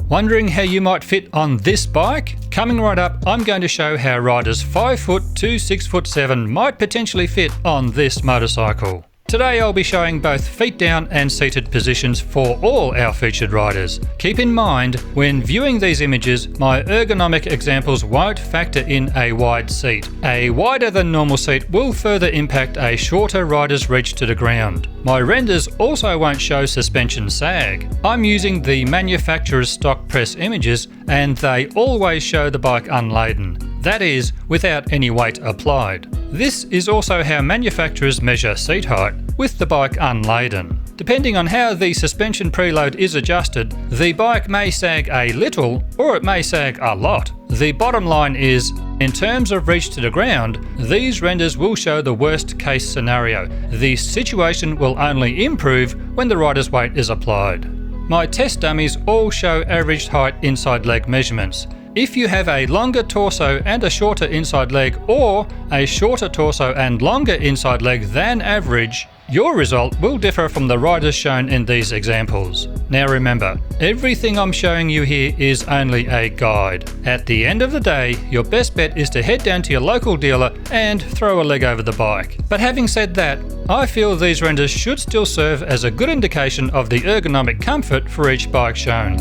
Wondering how you might fit on this bike? Coming right up, I'm going to show how riders 5 foot to 6 foot 7 might potentially fit on this motorcycle. Today I'll be showing both feet down and seated positions for all our featured riders. Keep in mind, when viewing these images, my ergonomic examples won't factor in a wide seat. A wider than normal seat will further impact a shorter rider's reach to the ground. My renders also won't show suspension sag. I'm using the manufacturer's stock press images and they always show the bike unladen. That is, without any weight applied. This is also how manufacturers measure seat height, with the bike unladen. Depending on how the suspension preload is adjusted, the bike may sag a little or it may sag a lot. The bottom line is, in terms of reach to the ground, these renders will show the worst case scenario. The situation will only improve when the rider's weight is applied. My test dummies all show averaged height inside leg measurements. If you have a longer torso and a shorter inside leg, or a shorter torso and longer inside leg than average, your result will differ from the riders shown in these examples. Now remember, everything I'm showing you here is only a guide. At the end of the day, your best bet is to head down to your local dealer and throw a leg over the bike. But having said that, I feel these renders should still serve as a good indication of the ergonomic comfort for each bike shown.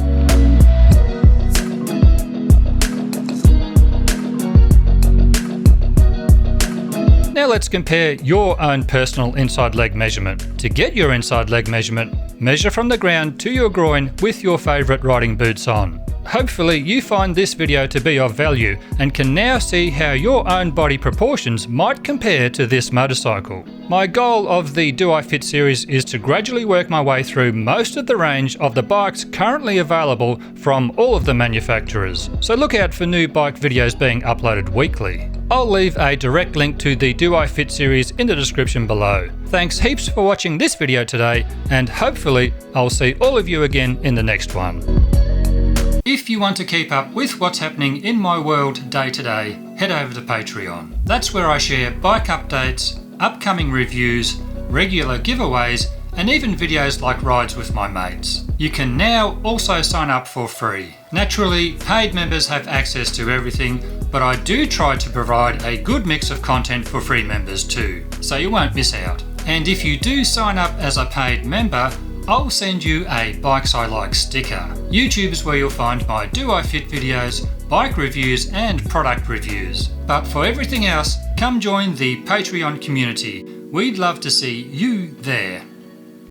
Now let's compare your own personal inside leg measurement. To get your inside leg measurement, measure from the ground to your groin with your favourite riding boots on. Hopefully you find this video to be of value and can now see how your own body proportions might compare to this motorcycle. My goal of the Do I Fit series is to gradually work my way through most of the range of the bikes currently available from all of the manufacturers. So look out for new bike videos being uploaded weekly. I'll leave a direct link to the Do I Fit series in the description below. Thanks heaps for watching this video today, and hopefully I'll see all of you again in the next one. If you want to keep up with what's happening in my world day to day, head over to Patreon. That's where I share bike updates, upcoming reviews, regular giveaways, and even videos like rides with my mates. You can now also sign up for free. Naturally, paid members have access to everything, but I do try to provide a good mix of content for free members too, so you won't miss out. And if you do sign up as a paid member, I'll send you a Bikes I Like sticker. YouTube is where you'll find my Do I Fit videos, bike reviews and product reviews. But for everything else, come join the Patreon community. We'd love to see you there.